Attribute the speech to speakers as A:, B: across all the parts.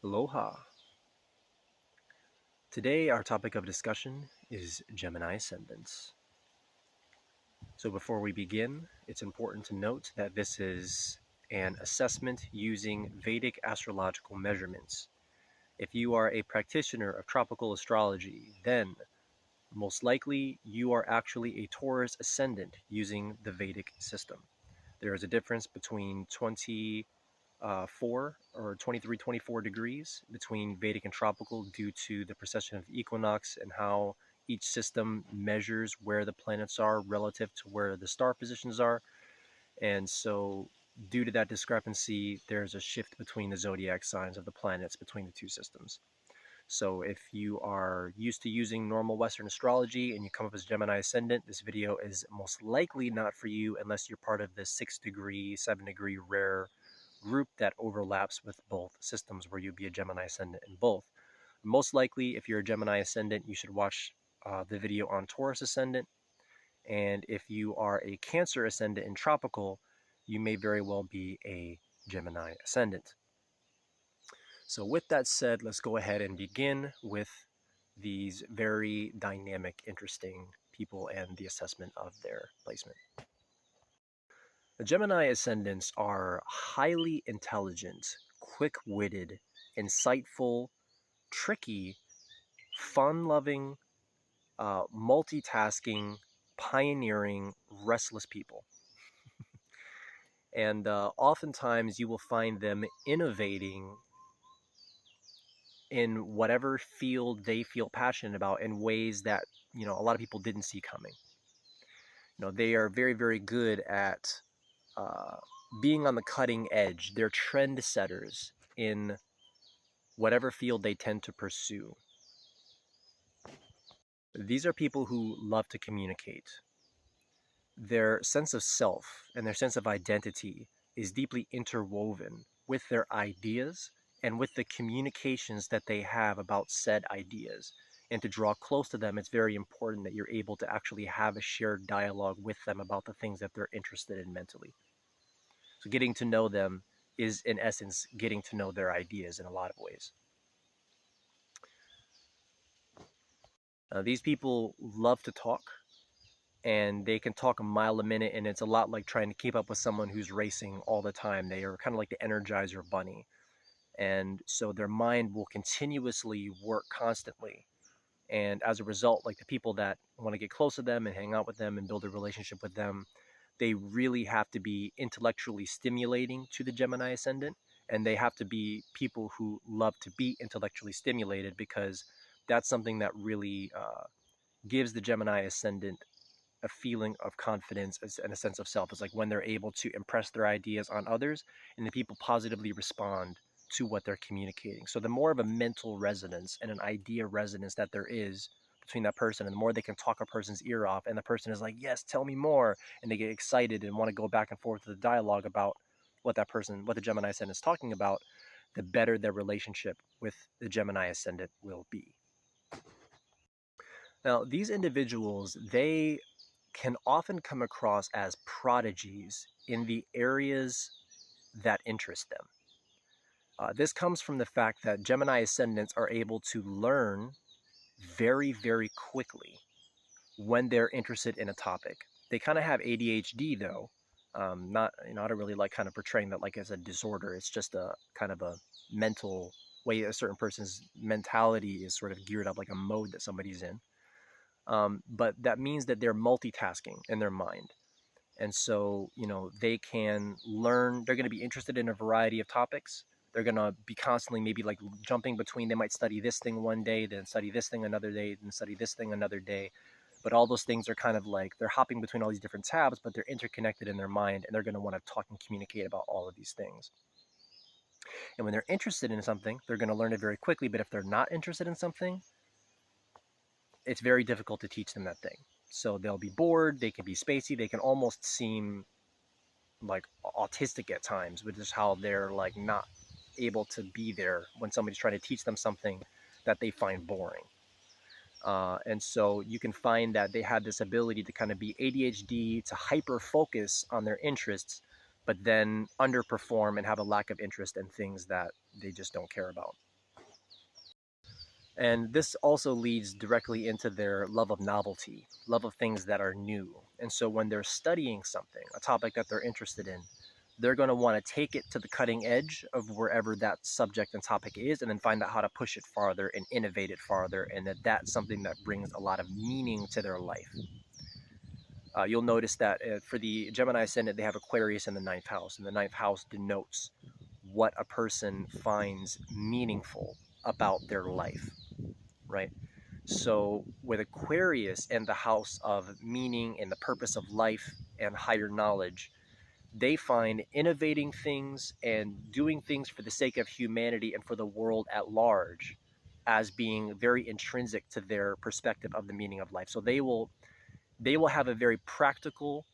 A: Aloha. Today our topic of discussion is Gemini Ascendants. So before we begin, it's important to note that this is an assessment using Vedic astrological measurements. If you are a practitioner of tropical astrology, then most likely you are actually a Taurus Ascendant using the Vedic system. There is a difference between 4 or 23, 24 degrees between Vedic and tropical due to the precession of the equinox and how each system measures where the planets are relative to where the star positions are. And so, due to that discrepancy, there's a shift between the zodiac signs of the planets between the two systems. So if you are used to using normal Western astrology and you come up as Gemini Ascendant, this video is most likely not for you unless you're part of the 6-degree, 7-degree rare group that overlaps with both systems where you'd be a Gemini Ascendant in both. Most likely, if you're a Gemini Ascendant, you should watch the video on Taurus Ascendant. And if you are a Cancer Ascendant in tropical, you may very well be a Gemini Ascendant. So with that said, let's go ahead and begin with these very dynamic, interesting people and the assessment of their placement. The Gemini Ascendants are highly intelligent, quick-witted, insightful, tricky, fun-loving, multitasking, pioneering, restless people. And oftentimes you will find them innovating in whatever field they feel passionate about in ways that, a lot of people didn't see coming. They are very, very good at being on the cutting edge. They're trend setters in whatever field they tend to pursue. These are people who love to communicate. Their sense of self and their sense of identity is deeply interwoven with their ideas and with the communications that they have about said ideas. And to draw close to them, it's very important that you're able to actually have a shared dialogue with them about the things that they're interested in mentally. So getting to know them is, in essence, getting to know their ideas in a lot of ways. These people love to talk, and they can talk a mile a minute, and it's a lot like trying to keep up with someone who's racing all the time. They are kind of like the Energizer Bunny. And so their mind will continuously work constantly. And as a result, like the people that want to get close to them and hang out with them and build a relationship with them, they really have to be intellectually stimulating to the Gemini Ascendant. And they have to be people who love to be intellectually stimulated, because that's something that really gives the Gemini Ascendant a feeling of confidence and a sense of self. It's like when they're able to impress their ideas on others and the people positively respond to what they're communicating. So the more of a mental resonance and an idea resonance that there is between that person, and the more they can talk a person's ear off, and the person is like, yes, tell me more, and they get excited and want to go back and forth with the dialogue about what the Gemini Ascendant is talking about, the better their relationship with the Gemini Ascendant will be. Now, these individuals, they can often come across as prodigies in the areas that interest them. This comes from the fact that Gemini Ascendants are able to learn very, very quickly when they're interested in a topic. They kind of have ADHD though. Not, I don't really like kind of portraying that like as a disorder. It's just a kind of a mental way a certain person's mentality is sort of geared up, like a mode that somebody's in. But that means that they're multitasking in their mind. And so, they can learn, they're going to be interested in a variety of topics. They're going to be constantly maybe like jumping between, they might study this thing one day, then study this thing another day, then study this thing another day. But all those things are kind of like, they're hopping between all these different tabs, but they're interconnected in their mind, and they're going to want to talk and communicate about all of these things. And when they're interested in something, they're going to learn it very quickly. But if they're not interested in something, it's very difficult to teach them that thing. So they'll be bored, they can be spacey, they can almost seem like autistic at times, which is how they're like not able to be there when somebody's trying to teach them something that they find boring. And so you can find that they have this ability to kind of be ADHD, to hyper focus on their interests, but then underperform and have a lack of interest in things that they just don't care about. And this also leads directly into their love of novelty, love of things that are new. And so when they're studying something, a topic that they're interested in, they're going to want to take it to the cutting edge of wherever that subject and topic is, and then find out how to push it farther and innovate it farther. And that's something that brings a lot of meaning to their life. You'll notice that for the Gemini Ascendant, they have Aquarius in the ninth house, and the ninth house denotes what a person finds meaningful about their life, right? So with Aquarius and the house of meaning and the purpose of life and higher knowledge, they find innovating things and doing things for the sake of humanity and for the world at large as being very intrinsic to their perspective of the meaning of life. So they will have a very practical,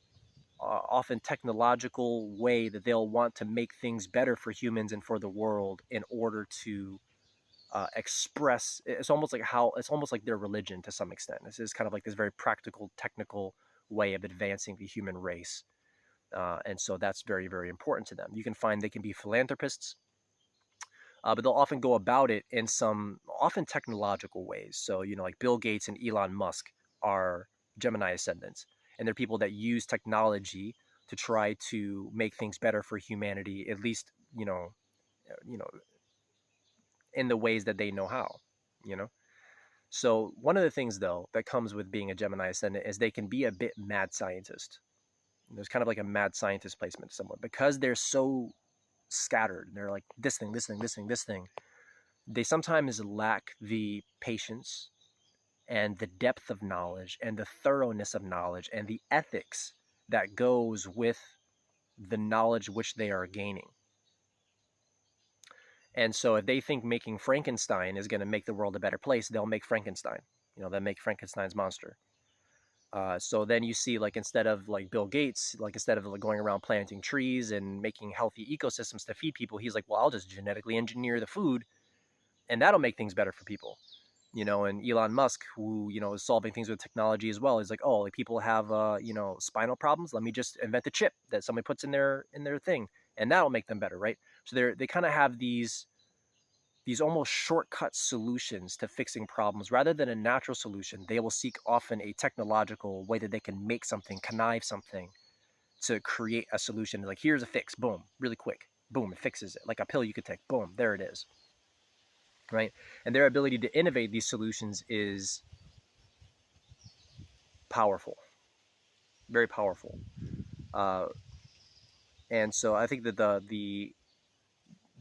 A: often technological way that they'll want to make things better for humans and for the world in order to express. It's almost like their religion to some extent. This is kind of like this very practical, technical way of advancing the human race. And so that's very, very important to them. You can find they can be philanthropists, but they'll often go about it in some often technological ways. So, like Bill Gates and Elon Musk are Gemini ascendants, and they're people that use technology to try to make things better for humanity, at least, you know, in the ways that they know how, you know. So one of the things though that comes with being a Gemini ascendant is they can be a bit mad scientist. There's kind of like a mad scientist placement somewhat because they're so scattered. They're like this thing, this thing, this thing, this thing. They sometimes lack the patience and the depth of knowledge and the thoroughness of knowledge and the ethics that goes with the knowledge which they are gaining. And so if they think making Frankenstein is going to make the world a better place, they'll make Frankenstein. They'll make Frankenstein's monster. So then you see, like, instead of like Bill Gates, like instead of like going around planting trees and making healthy ecosystems to feed people, he's like, well, I'll just genetically engineer the food, and that'll make things better for people. And Elon Musk, who is solving things with technology as well, is like, oh, like people have spinal problems. Let me just invent a chip that somebody puts in their thing, and that'll make them better, right? So they kind of have these almost shortcut solutions to fixing problems. Rather than a natural solution, they will seek often a technological way that they can make something, connive something to create a solution. Like, here's a fix, boom, really quick, boom, it fixes it. Like a pill you could take, boom, there it is, right? And their ability to innovate these solutions is powerful, very powerful. Uh, and so I think that the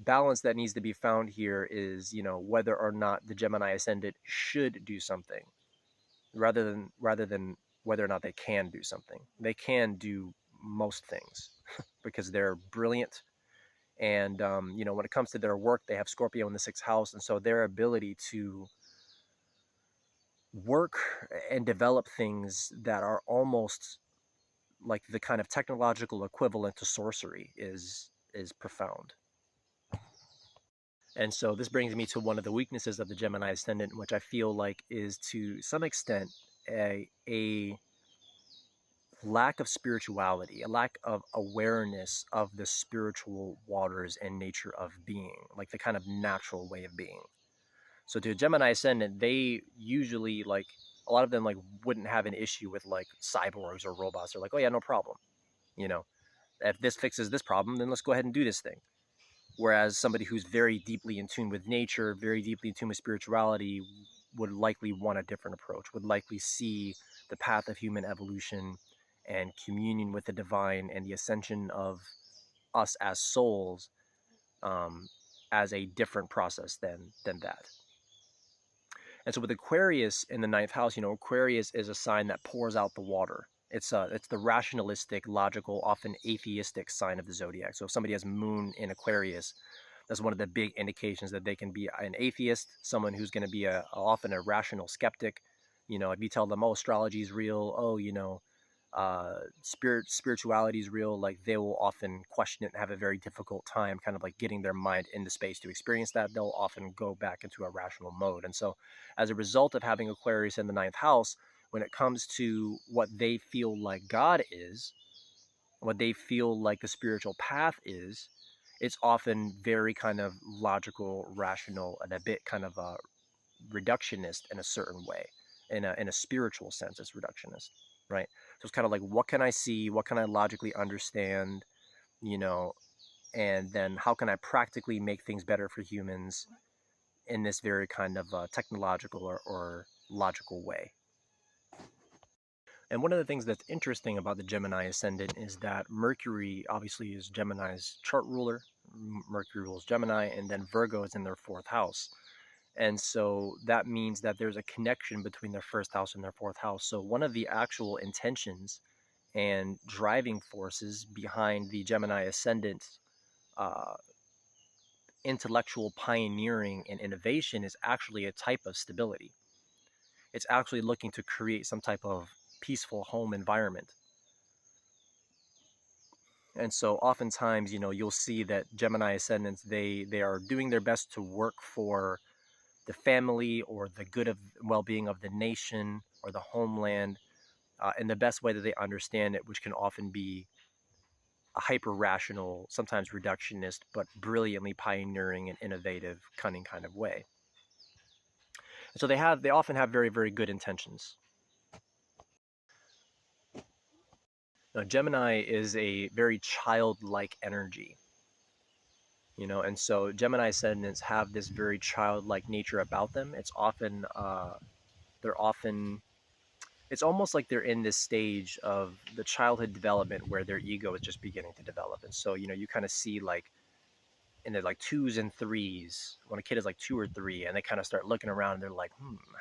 A: balance that needs to be found here is, whether or not the Gemini ascendant should do something, rather than whether or not they can do something. They can do most things because they're brilliant, and when it comes to their work, they have Scorpio in the sixth house, and so their ability to work and develop things that are almost like the kind of technological equivalent to sorcery is profound. And so this brings me to one of the weaknesses of the Gemini ascendant, which I feel like is to some extent a lack of spirituality, a lack of awareness of the spiritual waters and nature of being, like the kind of natural way of being. So to a Gemini ascendant, they usually, like, a lot of them, like, wouldn't have an issue with like cyborgs or robots. They're like, oh yeah, no problem. You know, if this fixes this problem, then let's go ahead and do this thing. Whereas somebody who's very deeply in tune with nature, very deeply in tune with spirituality, would likely want a different approach, would likely see the path of human evolution and communion with the divine and the ascension of us as souls, um, as a different process than that. And so with Aquarius in the ninth house, Aquarius is a sign that pours out the water. It's the rationalistic, logical, often atheistic sign of the zodiac. So if somebody has moon in Aquarius, that's one of the big indications that they can be an atheist, someone who's going to be often a rational skeptic. If you tell them, oh, astrology is real, oh, spirituality is real, like, they will often question it and have a very difficult time kind of like getting their mind into space to experience that. They'll often go back into a rational mode. And so as a result of having Aquarius in the ninth house, when it comes to what they feel like God is, what they feel like the spiritual path is, it's often very kind of logical, rational, and a bit kind of reductionist in a certain way. In a spiritual sense, it's reductionist, right? So it's kind of like, what can I see? What can I logically understand? You know, and then how can I practically make things better for humans in this very kind of technological or logical way. And one of the things that's interesting about the Gemini ascendant is that Mercury obviously is Gemini's chart ruler. Mercury rules Gemini, and then Virgo is in their fourth house. And so that means that there's a connection between their first house and their fourth house. So one of the actual intentions and driving forces behind the Gemini ascendant uh, intellectual pioneering and innovation is actually a type of stability. It's actually looking to create some type of peaceful home environment. And so oftentimes, you'll see that Gemini ascendants, they are doing their best to work for the family or the good of well-being of the nation or the homeland in the best way that they understand it, which can often be a hyper-rational, sometimes reductionist, but brilliantly pioneering and innovative, cunning kind of way. And so they often have very, very good intentions. Now, Gemini is a very childlike energy, and so Gemini ascendants have this very childlike nature about them. They're often, it's almost like they're in this stage of the childhood development where their ego is just beginning to develop. And so, you kind of see like in the like twos and threes when a kid is like 2 or 3 and they kind of start looking around and they're like,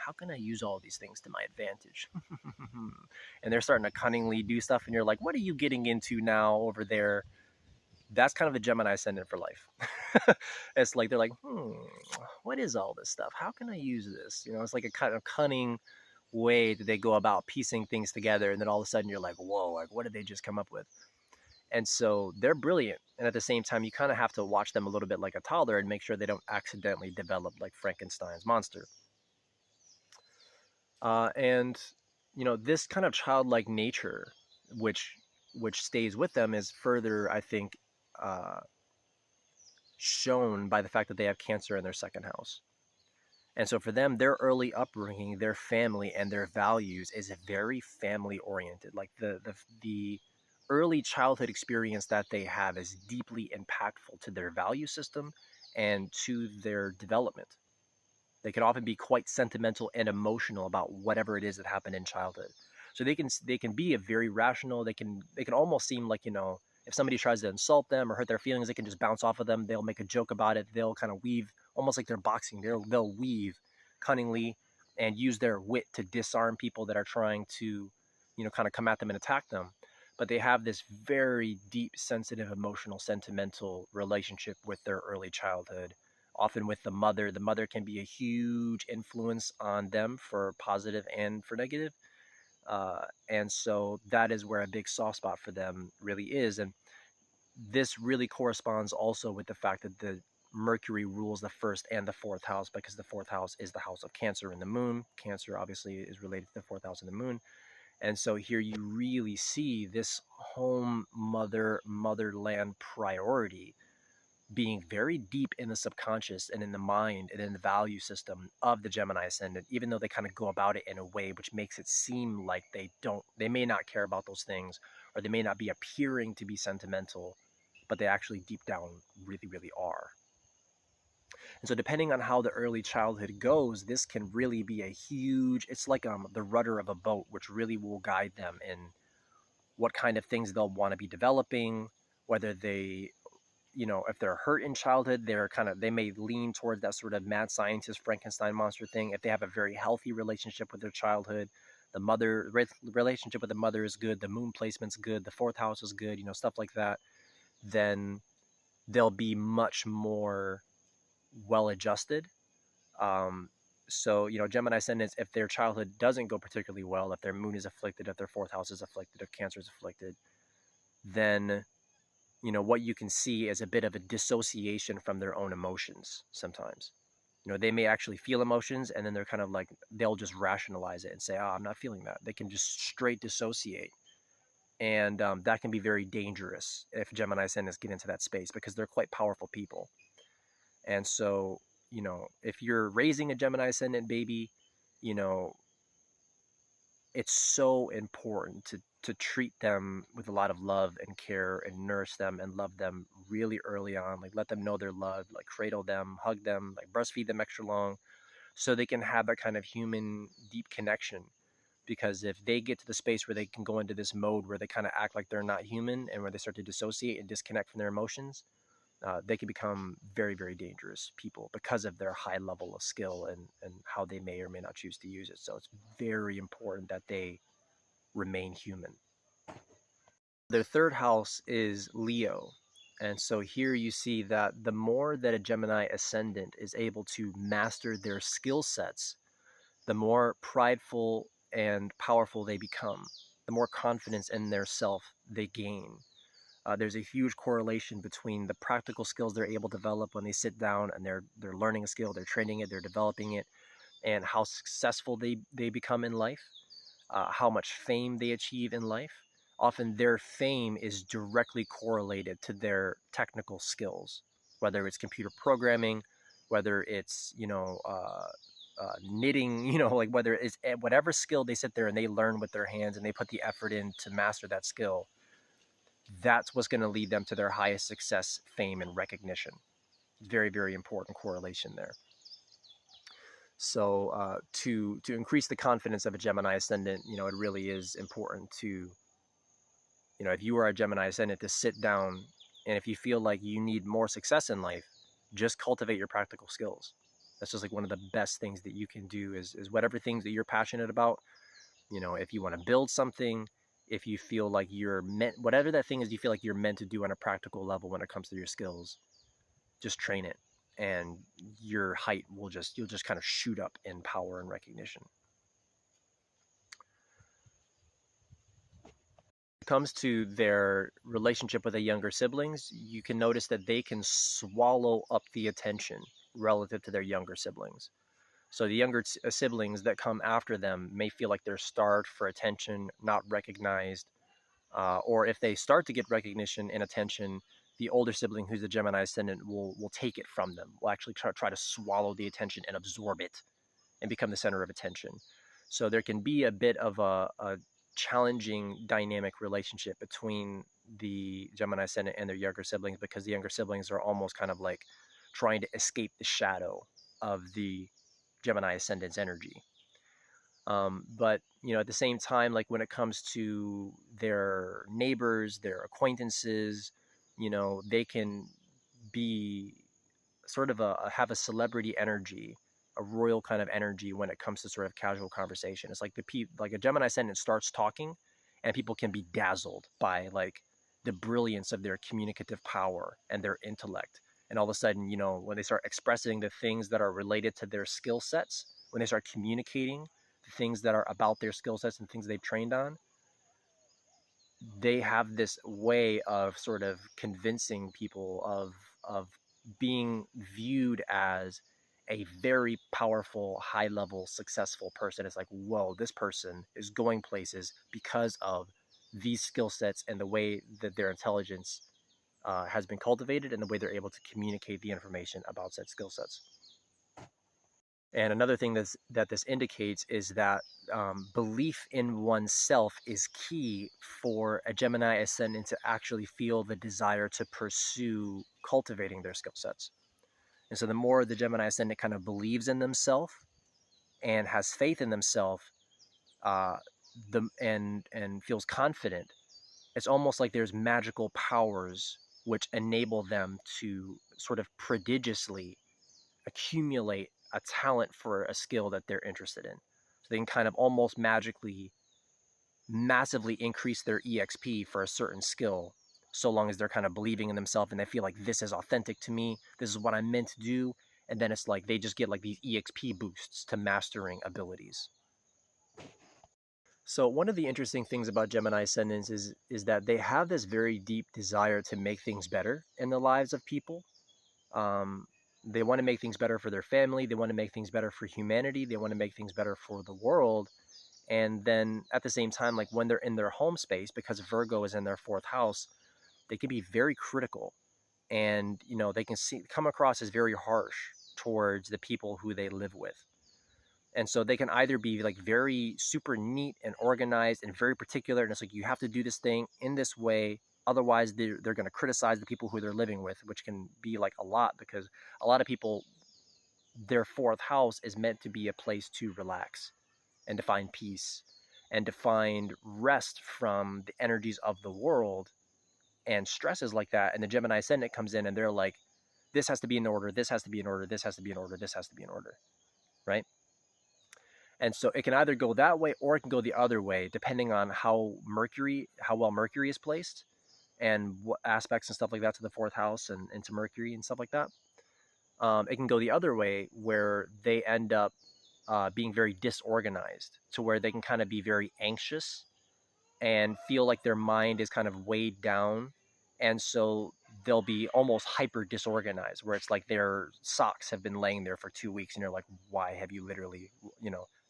A: how can I use all these things to my advantage? And they're starting to cunningly do stuff and you're like, what are you getting into now over there? That's kind of the Gemini ascendant for life. It's like they're like, what is all this stuff? How can I use this? It's like a kind of cunning way that they go about piecing things together, and then all of a sudden you're like, whoa, like what did they just come up with? And so they're brilliant, and at the same time you kind of have to watch them a little bit like a toddler and make sure they don't accidentally develop like Frankenstein's monster. And this kind of childlike nature, which stays with them, is further, I think, uh, shown by the fact that they have Cancer in their second house. And so for them, their early upbringing, their family, and their values is very family oriented. Like the early childhood experience that they have is deeply impactful to their value system and to their development. They can often be quite sentimental and emotional about whatever it is that happened in childhood. So they can be a very rational. They can almost seem like, if somebody tries to insult them or hurt their feelings, they can just bounce off of them. They'll make a joke about it. They'll kind of weave, almost like they're boxing. They'll weave cunningly and use their wit to disarm people that are trying to, kind of come at them and attack them. But they have this very deep, sensitive, emotional, sentimental relationship with their early childhood, often with the mother. The mother can be a huge influence on them for positive and for negative. And so that is where a big soft spot for them really is. And this really corresponds also with the fact that the Mercury rules the first and the fourth house, because the fourth house is the house of Cancer and the moon. Cancer obviously is related to the fourth house and the moon. And so here you really see this home, motherland priority being very deep in the subconscious and in the mind and in the value system of the Gemini ascendant, even though they kind of go about it in a way which makes it seem like they may not care about those things, or they may not be appearing to be sentimental, but they actually deep down really, really are. And so depending on how the early childhood goes, this can really be a huge, it's like the rudder of a boat, which really will guide them in what kind of things they'll want to be developing, whether they, if they're hurt in childhood, they may lean towards that sort of mad scientist Frankenstein monster thing. If they have a very healthy relationship with their childhood, the relationship with the mother is good, the moon placement's good, the fourth house is good, stuff like that, then they'll be much more well adjusted. So, Gemini ascendants, if their childhood doesn't go particularly well, if their moon is afflicted, if their fourth house is afflicted, if Cancer is afflicted, then what you can see is a bit of a dissociation from their own emotions sometimes. They may actually feel emotions, and then they're kind of like, they'll just rationalize it and say, I'm not feeling that. They can just straight dissociate. And that can be very dangerous if Gemini ascendants get into that space, because they're quite powerful people. And so if you're raising a Gemini Ascendant baby, you know, it's so important to treat them with a lot of love and care and nurse them and love them really early on. Like let them know they're loved, like cradle them, hug them, like breastfeed them extra long so they can have that kind of human deep connection. Because if they get to the space where they can go into this mode where they kind of act like they're not human and where they start to dissociate and disconnect from their emotions, they can become very, very dangerous people because of their high level of skill and how they may or may not choose to use it. So it's very important that they remain human. Their third house is Leo. And so here you see that the more that a Gemini ascendant is able to master their skill sets, the more prideful and powerful they become, the more confidence in their self they gain. There's a huge correlation between the practical skills they're able to develop when they sit down and they're learning a skill, they're training it, they're developing it, and how successful they become in life, how much fame they achieve in life. Often their fame is directly correlated to their technical skills, whether it's computer programming, whether it's knitting, like whether it's whatever skill they sit there and they learn with their hands and they put the effort in to master that skill. That's what's going to lead them to their highest success, fame, and recognition. Very, very important correlation there. So to increase the confidence of a Gemini ascendant, it really is important to, if you are a Gemini ascendant, to sit down, and if you feel like you need more success in life, just cultivate your practical skills. That's just like one of the best things that you can do is whatever things that you're passionate about. If you want to build something, if you feel like you're meant, whatever that thing is you feel like you're meant to do on a practical level when it comes to your skills, just train it, and your height you'll just kind of shoot up in power and recognition. When it comes to their relationship with the younger siblings, you can notice that they can swallow up the attention relative to their younger siblings. So the younger siblings that come after them may feel like they're starved for attention, not recognized, or if they start to get recognition and attention, the older sibling who's the Gemini ascendant will take it from them, will actually try to swallow the attention and absorb it and become the center of attention. So there can be a bit of a challenging dynamic relationship between the Gemini ascendant and their younger siblings, because the younger siblings are almost kind of like trying to escape the shadow of the Gemini ascendant's energy. But at the same time, like when it comes to their neighbors, their acquaintances, they can be sort of have a celebrity energy, a royal kind of energy when it comes to sort of casual conversation. It's like like a Gemini ascendant starts talking, and people can be dazzled by like the brilliance of their communicative power and their intellect. And all of a sudden, when they start expressing the things that are related to their skill sets, when they start communicating the things that are about their skill sets and things they've trained on, they have this way of sort of convincing people of being viewed as a very powerful, high level, successful person. It's like, whoa, this person is going places because of these skill sets and the way that their intelligence has been cultivated and the way they're able to communicate the information about said skill sets. And another thing that this indicates is that belief in oneself is key for a Gemini ascendant to actually feel the desire to pursue cultivating their skill sets. And so the more the Gemini ascendant kind of believes in themselves and has faith in themselves, and feels confident, it's almost like there's magical powers which enable them to sort of prodigiously accumulate a talent for a skill that they're interested in. So they can kind of almost magically, massively increase their EXP for a certain skill, so long as they're kind of believing in themselves and they feel like this is authentic to me, this is what I'm meant to do. And then it's like they just get like these EXP boosts to mastering abilities. So one of the interesting things about Gemini ascendants is that they have this very deep desire to make things better in the lives of people. They want to make things better for their family. They want to make things better for humanity. They want to make things better for the world. And then at the same time, like when they're in their home space, because Virgo is in their fourth house, they can be very critical, and they can come across as very harsh. towards the people who they live with. And so they can either be like very super neat and organized and very particular, and it's like you have to do this thing in this way, otherwise they're going to criticize the people who they're living with, which can be like a lot, because a lot of people, their fourth house is meant to be a place to relax and to find peace and to find rest from the energies of the world and stresses like that. And the Gemini Ascendant comes in and they're like, this has to be in order, this has to be in order, this has to be in order, this has to be in order, right? And so it can either go that way or it can go the other way, depending on how well Mercury is placed and what aspects and stuff like that to the fourth house and to Mercury and stuff like that. It can go the other way where they end up being very disorganized, to where they can kind of be very anxious and feel like their mind is kind of weighed down. And so they'll be almost hyper disorganized, where it's like their socks have been laying there for 2 weeks and you're like, why have you literally,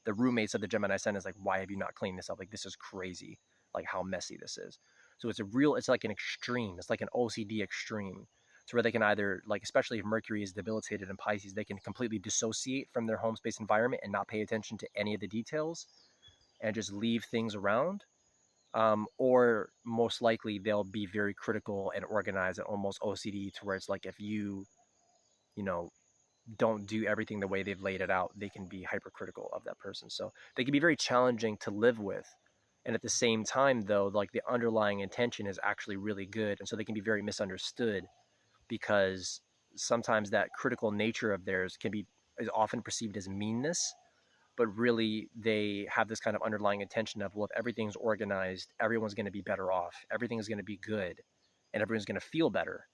A: the roommates of the Gemini Ascendant is like, why have you not cleaned this up? Like, this is crazy, like how messy this is. So it's like an extreme, it's like an OCD extreme, to where they can either, like, especially if Mercury is debilitated in Pisces, they can completely dissociate from their home space environment and not pay attention to any of the details and just leave things around. Or most likely they'll be very critical and organized and almost OCD, to where it's like if you know, don't do everything the way they've laid it out, they can be hypercritical of that person. So they can be very challenging to live with. And at the same time, though, like the underlying intention is actually really good. And so they can be very misunderstood, because sometimes that critical nature of theirs is often perceived as meanness, but really they have this kind of underlying intention of, well, if everything's organized, everyone's going to be better off, everything's going to be good, and everyone's going to feel better.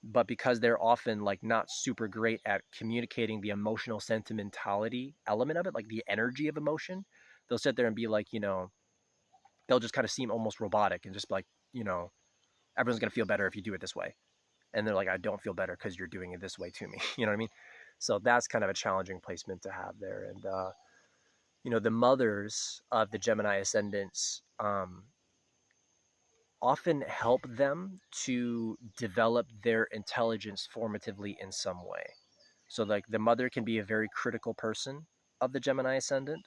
A: But because they're often like not super great at communicating the emotional sentimentality element of it, like the energy of emotion, they'll sit there and be like, they'll just kind of seem almost robotic and just be like, everyone's going to feel better if you do it this way. And they're like, I don't feel better because you're doing it this way to me. You know what I mean? So that's kind of a challenging placement to have there. And, the mothers of the Gemini ascendants often help them to develop their intelligence formatively in some way. So, like, the mother can be a very critical person of the Gemini ascendant.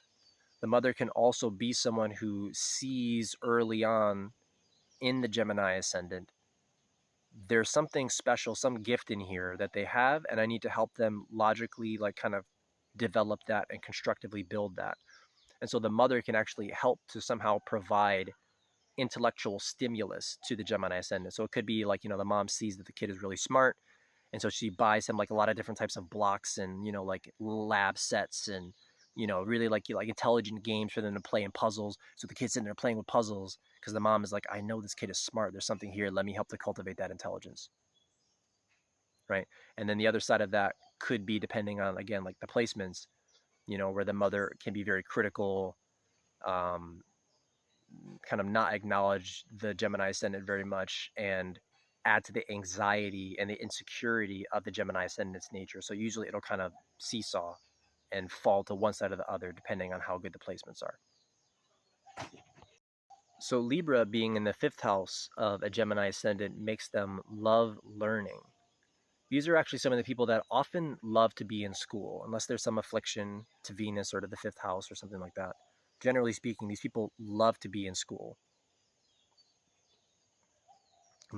A: The mother can also be someone who sees early on in the Gemini ascendant, there's something special, some gift in here that they have, and I need to help them logically, like, kind of develop that and constructively build that. And so the mother can actually help to somehow provide intellectual stimulus to the Gemini ascendant. So it could be like, the mom sees that the kid is really smart, and so she buys him like a lot of different types of blocks and, like lab sets and, really like intelligent games for them to play in puzzles. So the kid's sitting there playing with puzzles because the mom is like, I know this kid is smart. There's something here. Let me help to cultivate that intelligence. Right. And then the other side of that could be, depending on, again, like the placements, where the mother can be very critical, kind of not acknowledge the Gemini ascendant very much, and add to the anxiety and the insecurity of the Gemini ascendant's nature. So usually it'll kind of seesaw and fall to one side or the other, depending on how good the placements are. So Libra, being in the fifth house of a Gemini ascendant, makes them love learning. These are actually some of the people that often love to be in school, unless there's some affliction to Venus or to the fifth house or something like that. Generally speaking, these people love to be in school.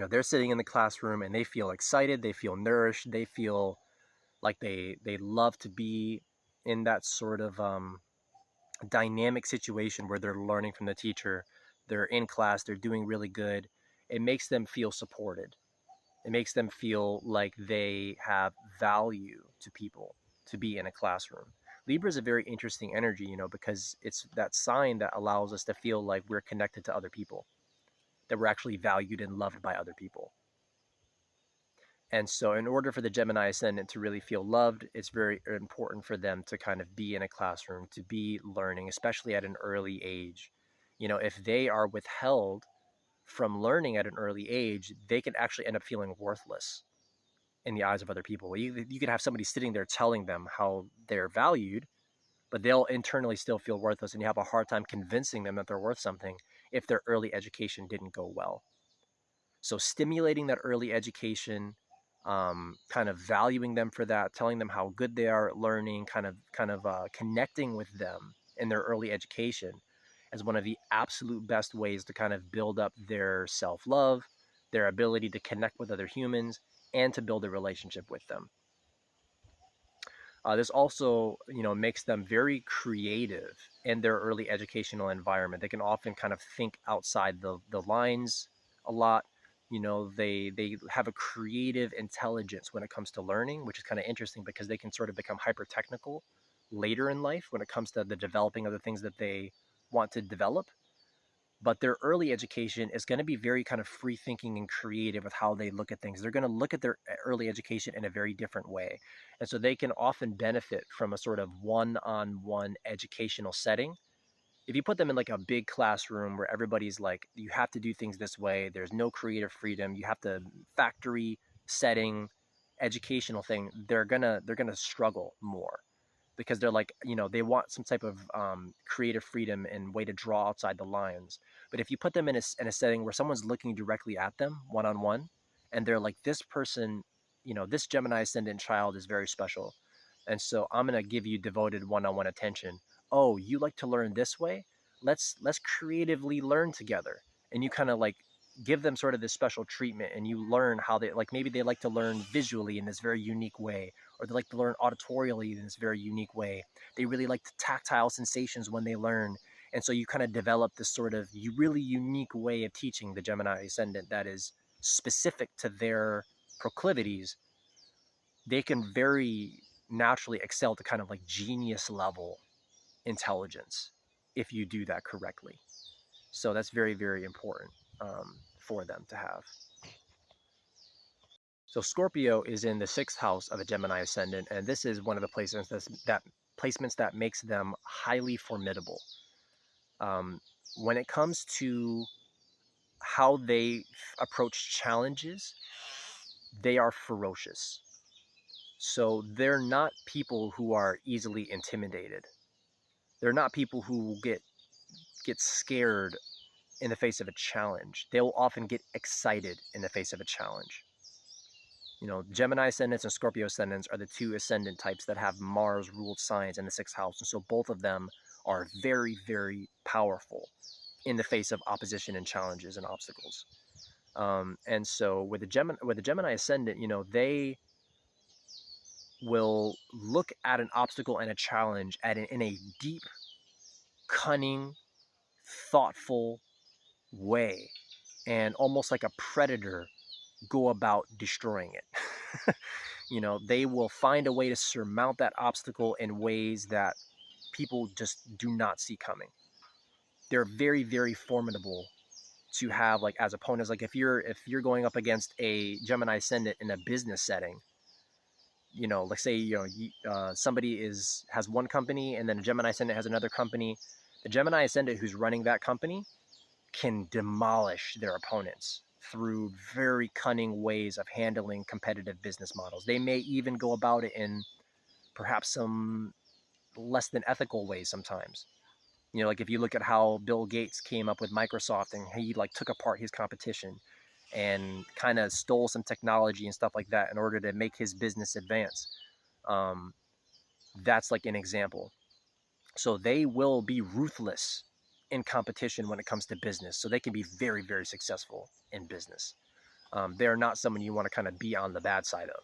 A: They're sitting in the classroom and they feel excited, they feel nourished, they feel like they love to be in that sort of dynamic situation where they're learning from the teacher, they're in class, they're doing really good. It makes them feel supported. It makes them feel like they have value to people to be in a classroom. Libra is a very interesting energy, because it's that sign that allows us to feel like we're connected to other people, that we're actually valued and loved by other people. And so in order for the Gemini ascendant to really feel loved, it's very important for them to kind of be in a classroom, to be learning, especially at an early age. If they are withheld from learning at an early age, they can actually end up feeling worthless in the eyes of other people. You could have somebody sitting there telling them how they're valued, but they'll internally still feel worthless, and you have a hard time convincing them that they're worth something if their early education didn't go well. So stimulating that early education, kind of valuing them for that, telling them how good they are at learning, kind of connecting with them in their early education as one of the absolute best ways to kind of build up their self-love, their ability to connect with other humans, and to build a relationship with them. This also, makes them very creative in their early educational environment. They can often kind of think outside the lines a lot. They have a creative intelligence when it comes to learning, which is kind of interesting because they can sort of become hyper technical later in life when it comes to the developing of the things that they want to develop. But their early education is going to be very kind of free thinking and creative with how they look at things. They're going to look at their early education in a very different way. And so they can often benefit from a sort of one-on-one educational setting. If you put them in like a big classroom where everybody's like, you have to do things this way, there's no creative freedom, you have to factory setting educational thing, they're gonna struggle more because they're like, they want some type of creative freedom and way to draw outside the lines. But if you put them in a setting where someone's looking directly at them one on one, and they're like, this person, this Gemini ascendant child is very special. And so I'm going to give you devoted one on one attention. Oh, you like to learn this way? Let's creatively learn together. And you kind of like give them sort of this special treatment, and you learn how they like, maybe they like to learn visually in this very unique way, or they like to learn auditorially in this very unique way. They really like tactile sensations when they learn. And so you kind of develop this sort of really unique way of teaching the Gemini ascendant that is specific to their proclivities. They can very naturally excel to kind of like genius level intelligence if you do that correctly. So that's very, very important for them to have. So Scorpio is in the sixth house of a Gemini ascendant, and this is one of the placements that makes them highly formidable. When it comes to how they approach challenges, they are ferocious. So they're not people who are easily intimidated. They're not people who get scared in the face of a challenge. They'll often get excited in the face of a challenge. Gemini ascendants and Scorpio ascendants are the two ascendant types that have Mars ruled signs in the sixth house. And so both of them are very, very powerful in the face of opposition and challenges and obstacles. And so with the Gemini ascendant, they will look at an obstacle and a challenge in a deep, cunning, thoughtful way, and almost like a predator go about destroying it. They will find a way to surmount that obstacle in ways that people just do not see coming. They're very, very formidable to have like as opponents. Like if you're going up against a Gemini ascendant in a business setting, let's say somebody has one company and then a Gemini ascendant has another company. The Gemini ascendant who's running that company can demolish their opponents through very cunning ways of handling competitive business models. They may even go about it in perhaps some less than ethical ways sometimes. Like if you look at how Bill Gates came up with Microsoft, and he like took apart his competition and kind of stole some technology and stuff like that in order to make his business advance. That's like an example. So they will be ruthless in competition when it comes to business. So they can be very, very successful in business. They're not someone you want to kind of be on the bad side of.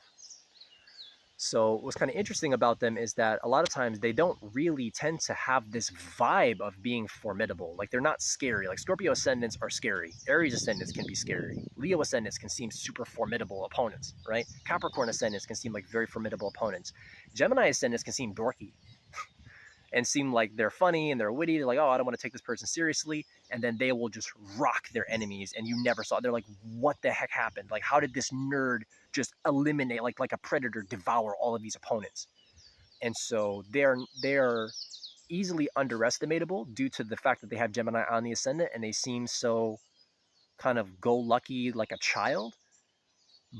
A: So what's kind of interesting about them is that a lot of times they don't really tend to have this vibe of being formidable. Like they're not scary. Like Scorpio ascendants are scary. Aries ascendants can be scary. Leo ascendants can seem super formidable opponents, right? Capricorn ascendants can seem like very formidable opponents. Gemini ascendants can seem dorky and seem like they're funny and they're witty. They're like, oh, I don't want to take this person seriously. And then they will just rock their enemies and you never saw. They're like, what the heck happened? Like, how did this nerd just eliminate, like a predator, devour all of these opponents? And so they're easily underestimatable due to the fact that they have Gemini on the ascendant and they seem so kind of go-lucky like a child.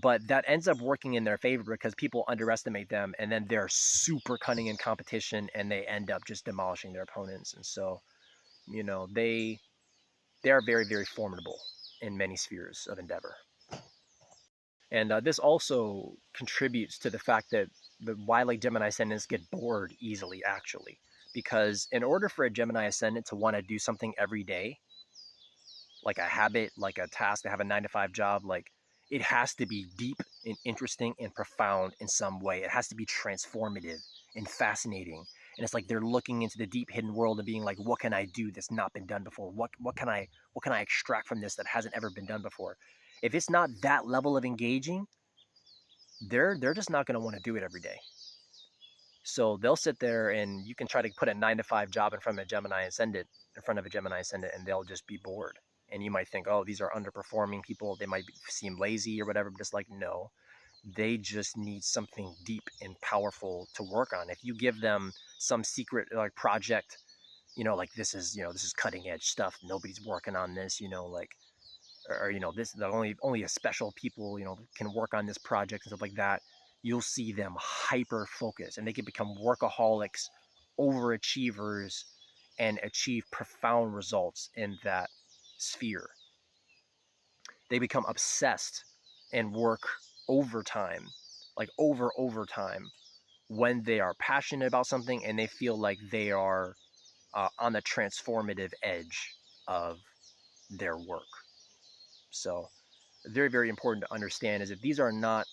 A: But that ends up working in their favor because people underestimate them and then they're super cunning in competition and they end up just demolishing their opponents. And so, they are very, very formidable in many spheres of endeavor. And this also contributes to the fact that why like Gemini ascendants get bored easily, actually, because in order for a Gemini ascendant to want to do something every day, like a habit, like a task, to have a 9 to 5 job, like it has to be deep and interesting and profound in some way. It has to be transformative and fascinating. And it's like they're looking into the deep hidden world and being like, what can I do that's not been done before? What can I extract from this that hasn't ever been done before? If it's not that level of engaging, they're just not going to want to do it every day. So they'll sit there and you can try to put a 9 to 5 job in front of a Gemini ascendant, and they'll just be bored. And you might think, oh, these are underperforming people. They might seem lazy or whatever, but it's like, no, they just need something deep and powerful to work on. If you give them some secret like project, like this is cutting edge stuff. Nobody's working on this, like, or this the only a special people can work on this project and stuff like that. You'll see them hyper focus, and they can become workaholics, overachievers, and achieve profound results in that sphere. They become obsessed and work overtime, like overtime, when they are passionate about something and they feel like they are on the transformative edge of their work. So very, very important to understand is that these are not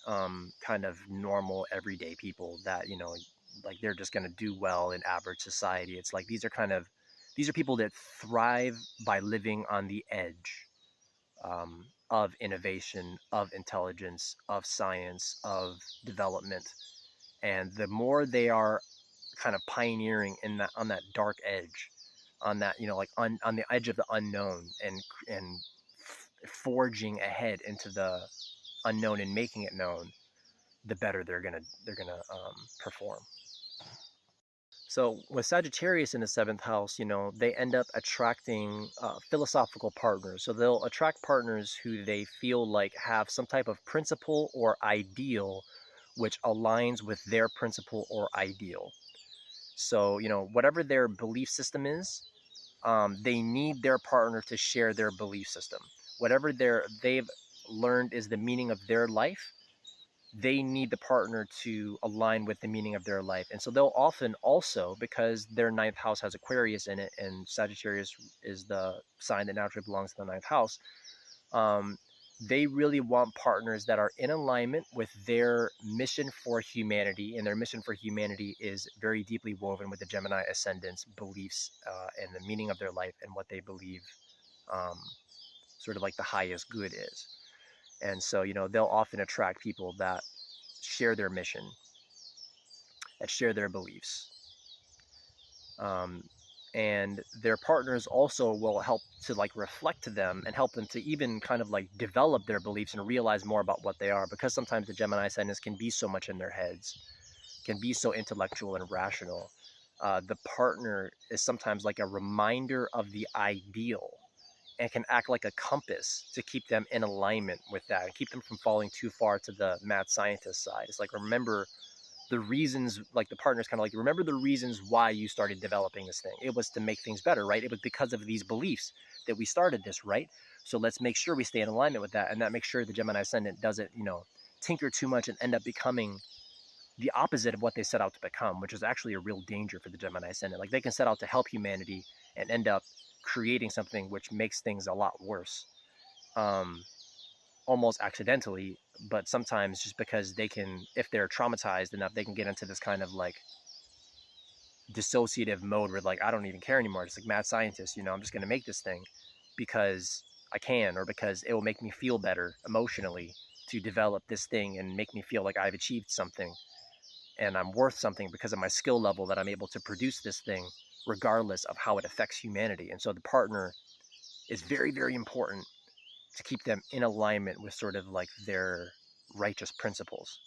A: kind of normal everyday people that like they're just going to do well in average society. It's like these are people that thrive by living on the edge of innovation, of intelligence, of science, of development. And the more they are kind of pioneering in that on that dark edge, on that like on the edge of the unknown, and forging ahead into the unknown and making it known, the better they're gonna perform. So with Sagittarius in the seventh house, they end up attracting philosophical partners. So they'll attract partners who they feel like have some type of principle or ideal which aligns with their principle or ideal. So, whatever their belief system is, they need their partner to share their belief system. Whatever they've learned is the meaning of their life, they need the partner to align with the meaning of their life. And so they'll often also, because their ninth house has Aquarius in it, and Sagittarius is the sign that naturally belongs to the ninth house, they really want partners that are in alignment with their mission for humanity. And their mission for humanity is very deeply woven with the Gemini ascendant's beliefs and the meaning of their life and what they believe um, sort of like the highest good is. And so, they'll often attract people that share their mission, that share their beliefs. Um, and their partners also will help to like reflect to them and help them to even kind of like develop their beliefs and realize more about what they are, because sometimes the Gemini ascendants can be so much in their heads, can be so intellectual and rational. The partner is sometimes like a reminder of the ideal and can act like a compass to keep them in alignment with that and keep them from falling too far to the mad scientist side. It's like, remember the reasons, like the partner's kind of like, remember the reasons why you started developing this thing. It was to make things better, right? It was because of these beliefs that we started this, right? So let's make sure we stay in alignment with that, and that makes sure the Gemini ascendant doesn't, tinker too much and end up becoming the opposite of what they set out to become, which is actually a real danger for the Gemini ascendant. Like they can set out to help humanity and end up creating something which makes things a lot worse, almost accidentally, but sometimes just because they can, if they're traumatized enough, they can get into this kind of like dissociative mode where like, I don't even care anymore. It's like mad scientist, I'm just going to make this thing because I can, or because it will make me feel better emotionally to develop this thing and make me feel like I've achieved something and I'm worth something because of my skill level, that I'm able to produce this thing regardless of how it affects humanity. And so the partner is very, very important to keep them in alignment with sort of like their righteous principles.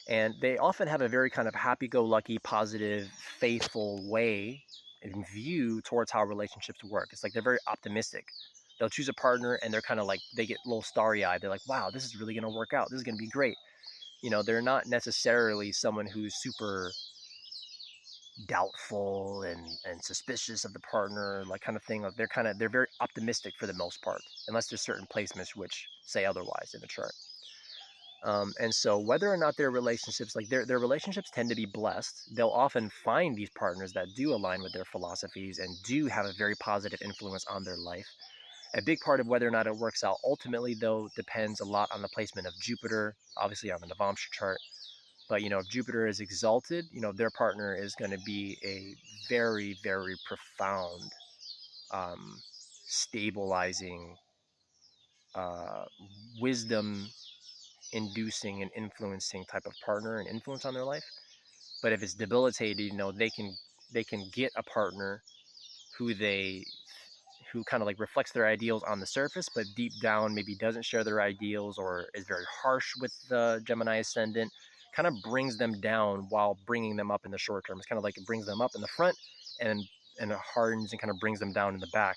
A: And they often have a very kind of happy-go-lucky, positive, faithful way and view towards how relationships work. It's like they're very optimistic. They'll choose a partner and they're kind of like, they get a little starry-eyed. They're like, wow, this is really going to work out. This is going to be great. They're not necessarily someone who's super doubtful and suspicious of the partner, like kind of thing. Like they're very optimistic for the most part, unless there's certain placements which say otherwise in the chart. And so whether or not their relationships, like their relationships tend to be blessed, they'll often find these partners that do align with their philosophies and do have a very positive influence on their life. A big part of whether or not it works out ultimately, though, depends a lot on the placement of Jupiter, obviously on the Navamsha chart. But, if Jupiter is exalted, their partner is going to be a very, very profound, stabilizing, wisdom inducing and influencing type of partner and influence on their life. But if it's debilitated, they can get a partner who kind of like reflects their ideals on the surface, but deep down maybe doesn't share their ideals or is very harsh with the Gemini ascendant, kind of brings them down while bringing them up in the short term. It's kind of like it brings them up in the front and it hardens and kind of brings them down in the back.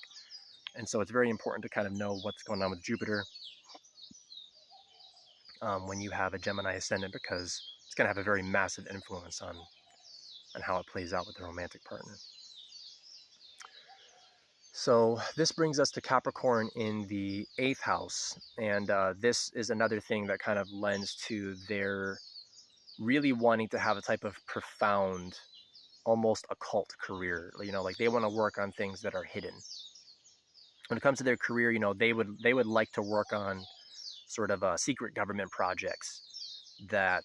A: And so it's very important to kind of know what's going on with Jupiter when you have a Gemini ascendant, because it's going to have a very massive influence on how it plays out with the romantic partner. So this brings us to Capricorn in the 8th house, and this is another thing that kind of lends to their really wanting to have a type of profound, almost occult career. Like they want to work on things that are hidden. When it comes to their career, they would like to work on sort of secret government projects that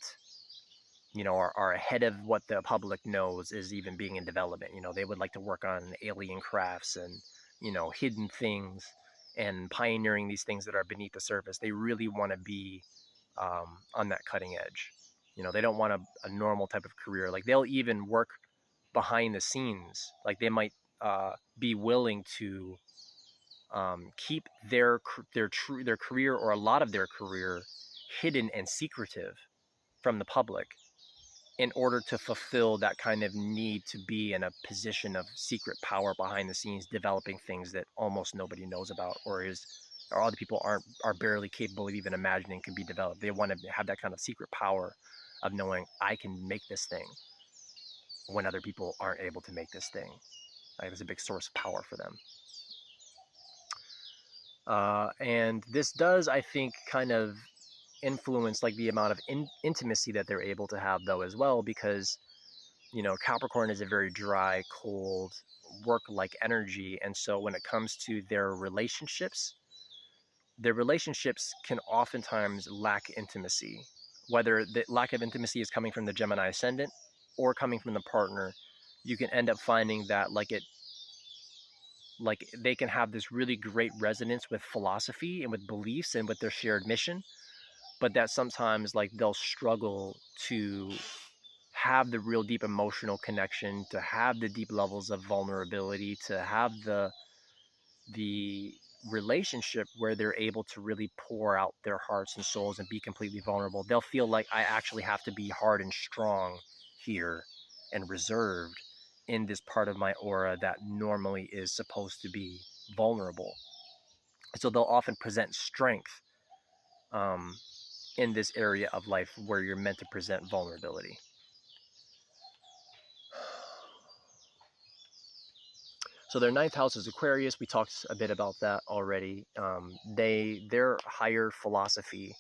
A: are ahead of what the public knows is even being in development. They would like to work on alien crafts and hidden things and pioneering these things that are beneath the surface. They really want to be on that cutting edge. They don't want a normal type of career. Like they'll even work behind the scenes. Like they might be willing to keep their career, or a lot of their career, hidden and secretive from the public, in order to fulfill that kind of need to be in a position of secret power behind the scenes, developing things that almost nobody knows about, or other people are barely capable of even imagining can be developed. They want to have that kind of secret power of knowing, I can make this thing when other people aren't able to make this thing. Like, it's a big source of power for them. And this does, I think, kind of influence like the amount of intimacy that they're able to have, though, as well, because Capricorn is a very dry, cold, work-like energy, and so when it comes to their relationships can oftentimes lack intimacy. Whether the lack of intimacy is coming from the Gemini ascendant or coming from the partner, you can end up finding that like they can have this really great resonance with philosophy and with beliefs and with their shared mission, but that sometimes like they'll struggle to have the real deep emotional connection, to have the deep levels of vulnerability, to have the relationship where they're able to really pour out their hearts and souls and be completely vulnerable. They'll feel like, I actually have to be hard and strong here and reserved in this part of my aura that normally is supposed to be vulnerable. So they'll often present strength in this area of life where you're meant to present vulnerability. So their 9th house is Aquarius. We talked a bit about that already. Their higher philosophy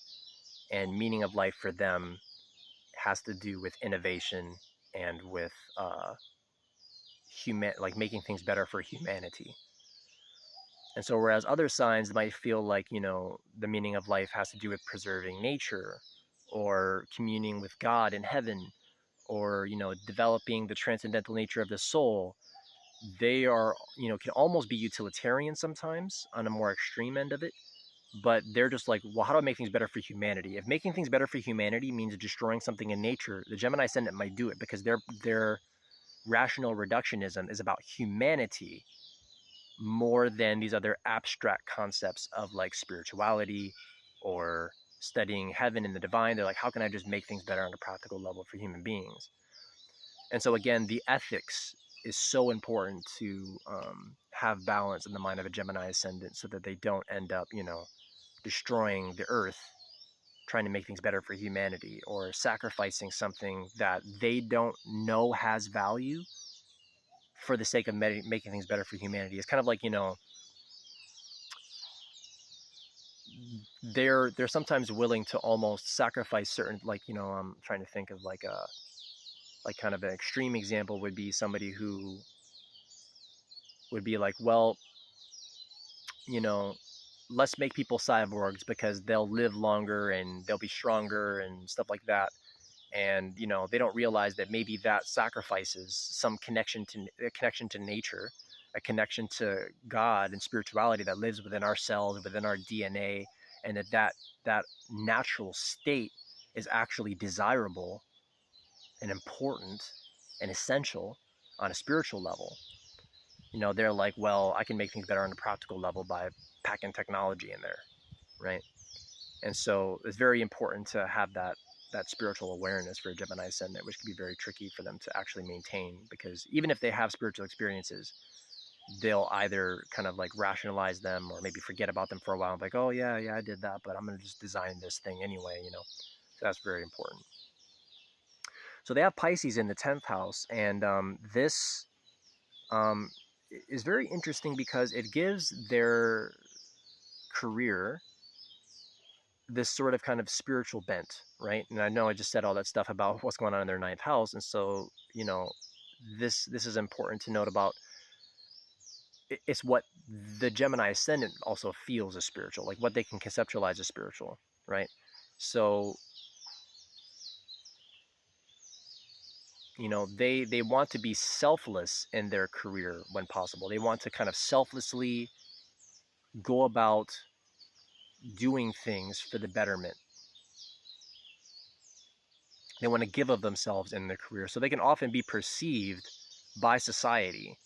A: and meaning of life for them has to do with innovation and with like making things better for humanity. And so whereas other signs might feel like, the meaning of life has to do with preserving nature or communing with God in heaven, or, developing the transcendental nature of the soul, they are, can almost be utilitarian sometimes on a more extreme end of it. But they're just like, well, how do I make things better for humanity? If making things better for humanity means destroying something in nature, the Gemini ascendant might do it, because their rational reductionism is about humanity more than these other abstract concepts of like spirituality or studying heaven and the divine. They're like, how can I just make things better on a practical level for human beings? And so again, the ethics is so important to have balance in the mind of a Gemini ascendant, so that they don't end up, destroying the earth trying to make things better for humanity, or sacrificing something that they don't know has value for the sake of making things better for humanity. It's kind of like, they're sometimes willing to almost sacrifice certain, like, I'm trying to think of like a, like kind of an extreme example would be somebody who would be like, well, you know, let's make people cyborgs because they'll live longer and they'll be stronger and stuff like that. And they don't realize that maybe that sacrifices some connection to nature, a connection to God and spirituality that lives within our cells, within our DNA, and that natural state is actually desirable and important and essential on a spiritual level. They're like, well, I can make things better on a practical level by packing technology in there, right? And so it's very important to have that spiritual awareness for a Gemini Ascendant, which can be very tricky for them to actually maintain, because even if they have spiritual experiences, they'll either kind of like rationalize them or maybe forget about them for a while, like, oh yeah, I did that, but I'm going to just design this thing anyway, So that's very important. So they have Pisces in the 10th house, and this is very interesting because it gives their career this sort of kind of spiritual bent, right? And I know I just said all that stuff about what's going on in their 9th house, and so this is important to note about. It's what the Gemini Ascendant also feels as spiritual, like what they can conceptualize as spiritual, right? So they want to be selfless in their career when possible. They want to kind of selflessly go about doing things for the betterment. They want to give of themselves in their career, so they can often be perceived by society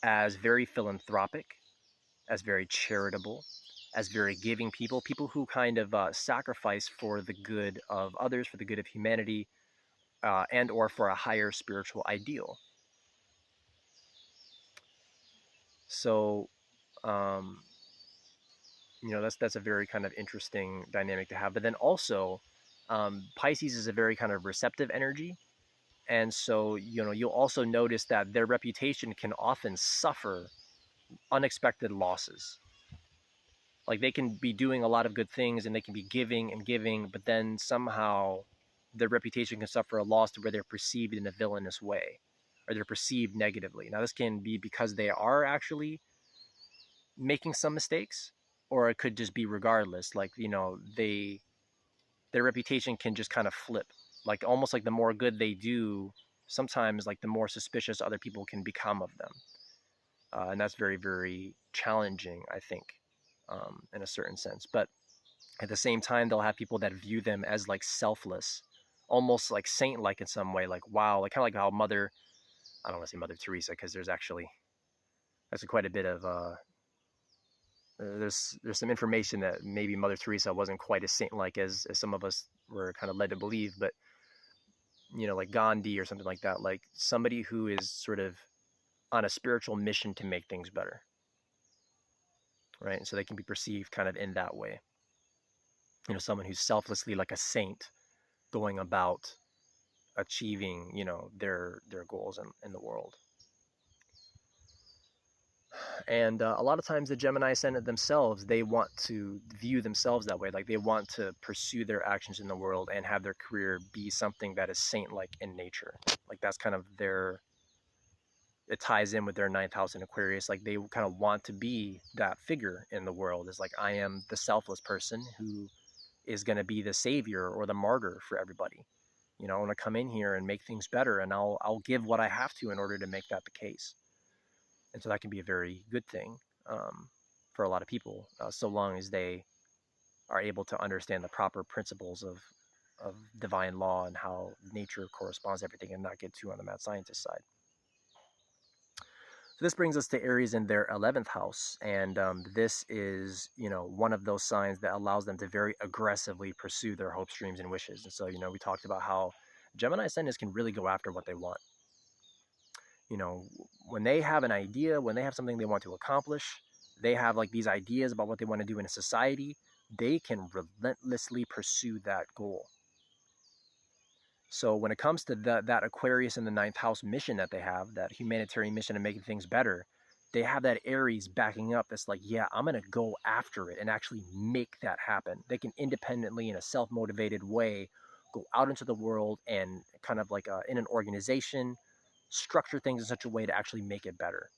A: as very philanthropic, as very charitable, as very giving people who kind of sacrifice for the good of others, for the good of humanity, and or for a higher spiritual ideal. So that's a very kind of interesting dynamic to have. But then also, Pisces is a very kind of receptive energy, and so you'll also notice that their reputation can often suffer unexpected losses. Like, they can be doing a lot of good things and they can be giving and giving, but then somehow their reputation can suffer a loss to where they're perceived in a villainous way, or they're perceived negatively. Now, this can be because they are actually making some mistakes, or it could just be regardless. Like, their reputation can just kind of flip. Like, almost like the more good they do, sometimes like the more suspicious other people can become of them. And that's very, very challenging, I think, in a certain sense. But at the same time, they'll have people that view them as like selfless, almost like saint-like in some way. Like, wow, like kind of like how I don't want to say Mother Teresa, because there's quite a bit of there's some information that maybe Mother Teresa wasn't quite as saint-like as some of us were kind of led to believe. But like Gandhi or something like that, like somebody who is sort of on a spiritual mission to make things better, right? And so they can be perceived kind of in that way. Someone who's selflessly like a saint going about achieving, their goals in the world. And a lot of times the Gemini Ascendant themselves, they want to view themselves that way. Like, they want to pursue their actions in the world and have their career be something that is saint-like in nature. Like, that's kind of it ties in with their 9th house in Aquarius. Like, they kind of want to be that figure in the world. It's like, I am the selfless person who is going to be the savior or the martyr for everybody. I want to come in here and make things better, and I'll give what I have to in order to make that the case. And so that can be a very good thing for a lot of people, so long as they are able to understand the proper principles of divine law and how nature corresponds to everything, and not get too on the mad scientist side. So this brings us to Aries in their 11th house, and this is, one of those signs that allows them to very aggressively pursue their hopes, dreams, and wishes. And so, we talked about how Gemini Ascendants can really go after what they want. When they have an idea, when they have something they want to accomplish, they have like these ideas about what they want to do in a society. they can relentlessly pursue that goal. So when it comes to that Aquarius in the ninth house mission that they have, that humanitarian mission of making things better, they have that Aries backing up that's like, yeah, I'm going to go after it and actually make that happen. They can independently, in a self-motivated way, go out into the world and kind of like in an organization, structure things in such a way to actually make it better.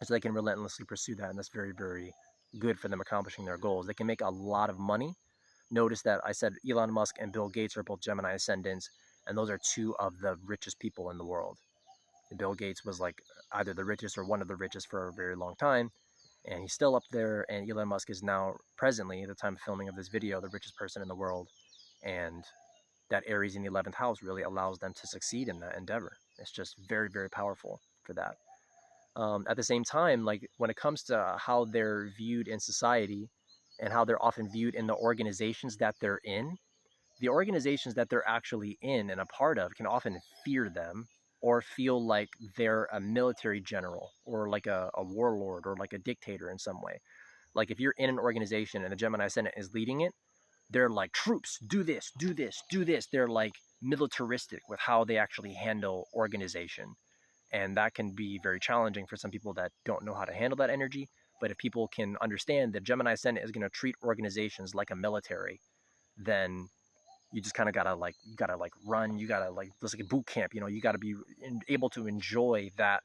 A: So they can relentlessly pursue that, and that's very, very good for them accomplishing their goals. They can make a lot of money. Notice that I said Elon Musk and Bill Gates are both Gemini Ascendants, and those are two of the richest people in the world. Bill Gates was like either the richest or one of the richest for a very long time, and he's still up there. And Elon Musk is now, presently, at the time of filming of this video, the richest person in the world. And that Aries in the 11th house really allows them to succeed in that endeavor. It's just very, very powerful for that. At the same time, like when it comes to how they're viewed in society and how they're often viewed in the organizations that they're in, the organizations that they're actually in and a part of can often fear them or feel like they're a military general or like a warlord or like a dictator in some way. Like if you're in an organization and the Gemini Ascendant is leading it, they're like, troops, do this, do this, do this. They're like militaristic with how they actually handle organization. And that can be very challenging for some people that don't know how to handle that energy. But if people can understand that Gemini Ascendant is going to treat organizations like a military, then you just kind of gotta like run. You gotta like, it's like a boot camp. You know, you gotta be able to enjoy that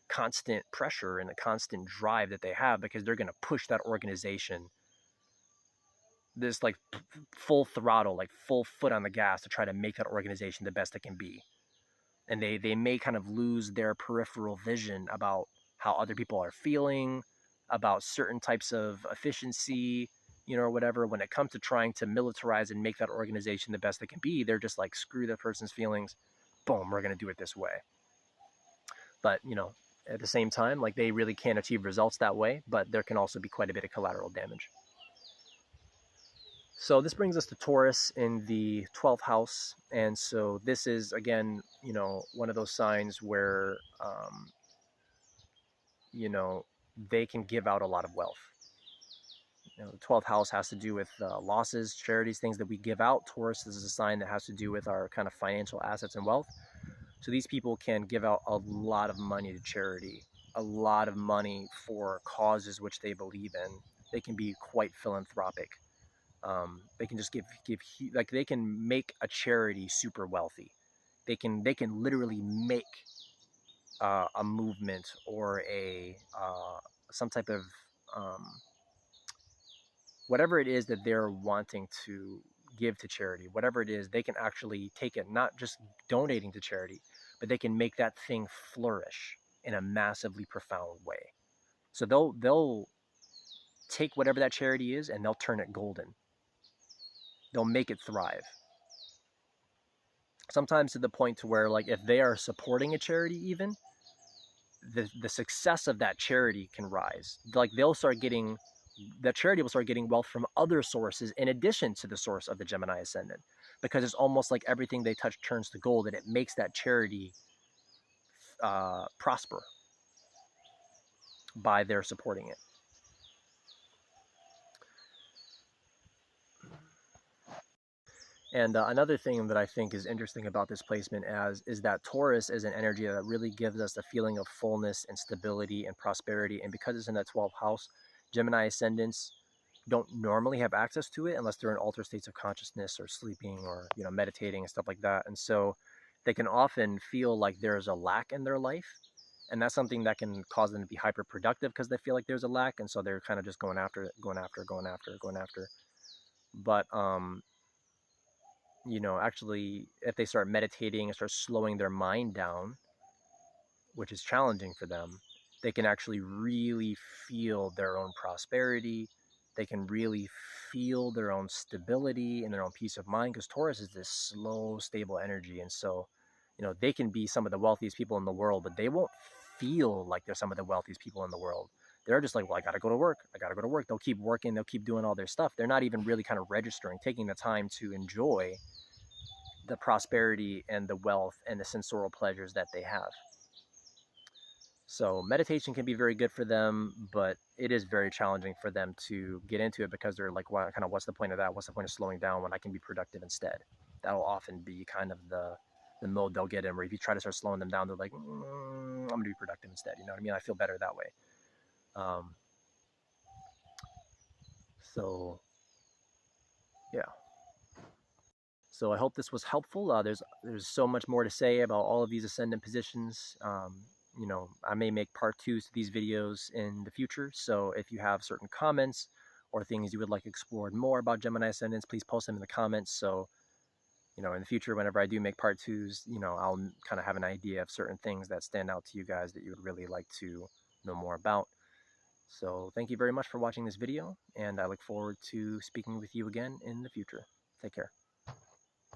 A: constant pressure and the constant drive that they have, because they're going to push that organization this like full throttle, like full foot on the gas to try to make that organization the best it can be. And they may kind of lose their peripheral vision about how other people are feeling, about certain types of efficiency, you know, or whatever. When it comes to trying to militarize and make that organization the best it can be, they're just like, screw that person's feelings. Boom, we're going to do it this way. But, you know, at the same time, like they really can achieve results that way, but there can also be quite a bit of collateral damage. So this brings us to Taurus in the 12th house. And so this is, again, you know, one of those signs where, you know, they can give out a lot of wealth. You know, the 12th house has to do with losses, charities, things that we give out. Taurus is a sign that has to do with our kind of financial assets and wealth. So these people can give out a lot of money to charity, a lot of money for causes which they believe in. They can be quite philanthropic. They can just give like they can make a charity super wealthy. They can literally make a movement or a some type of whatever it is that they're wanting to give to charity, whatever it is, they can actually take it, not just donating to charity, but they can make that thing flourish in a massively profound way. So they'll take whatever that charity is and they'll turn it golden. They'll make it thrive. Sometimes to the point to where, like, if they are supporting a charity, even the success of that charity can rise. Like they'll start getting, that charity will start getting wealth from other sources in addition to the source of the Gemini Ascendant, because it's almost like everything they touch turns to gold, and it makes that charity prosper by their supporting it. And another thing that I think is interesting about this placement is that Taurus is an energy that really gives us a feeling of fullness and stability and prosperity. And because it's in that 12th house, Gemini ascendants don't normally have access to it unless they're in altered states of consciousness or sleeping or, you know, meditating and stuff like that. And so they can often feel like there's a lack in their life. And that's something that can cause them to be hyper productive because they feel like there's a lack. And so they're kind of just going after it, going after. But, you know, actually, if they start meditating and start slowing their mind down, which is challenging for them, they can actually really feel their own prosperity. They can really feel their own stability and their own peace of mind, because Taurus is this slow, stable energy. And so, you know, they can be some of the wealthiest people in the world, but they won't feel like they're some of the wealthiest people in the world. They're just like, well, I got to go to work. They'll keep working. They'll keep doing all their stuff. They're not even really kind of registering, taking the time to enjoy the prosperity and the wealth and the sensorial pleasures that they have. So meditation can be very good for them, but it is very challenging for them to get into it because they're like, "What kind of? What's the point of that? What's the point of slowing down when I can be productive instead?" That'll often be kind of the mode they'll get in, where if you try to start slowing them down, they're like, "I'm gonna be productive instead." You know what I mean? I feel better that way. Um, so yeah. So I hope this was helpful. There's so much more to say about all of these ascendant positions. You know, I may make part twos to these videos in the future. So if you have certain comments or things you would like explored more about Gemini ascendants, please post them in the comments. So, you know, in the future, whenever I do make part twos, you know, I'll kind of have an idea of certain things that stand out to you guys that you would really like to know more about. So thank you very much for watching this video, and I look forward to speaking with you again in the future. Take care.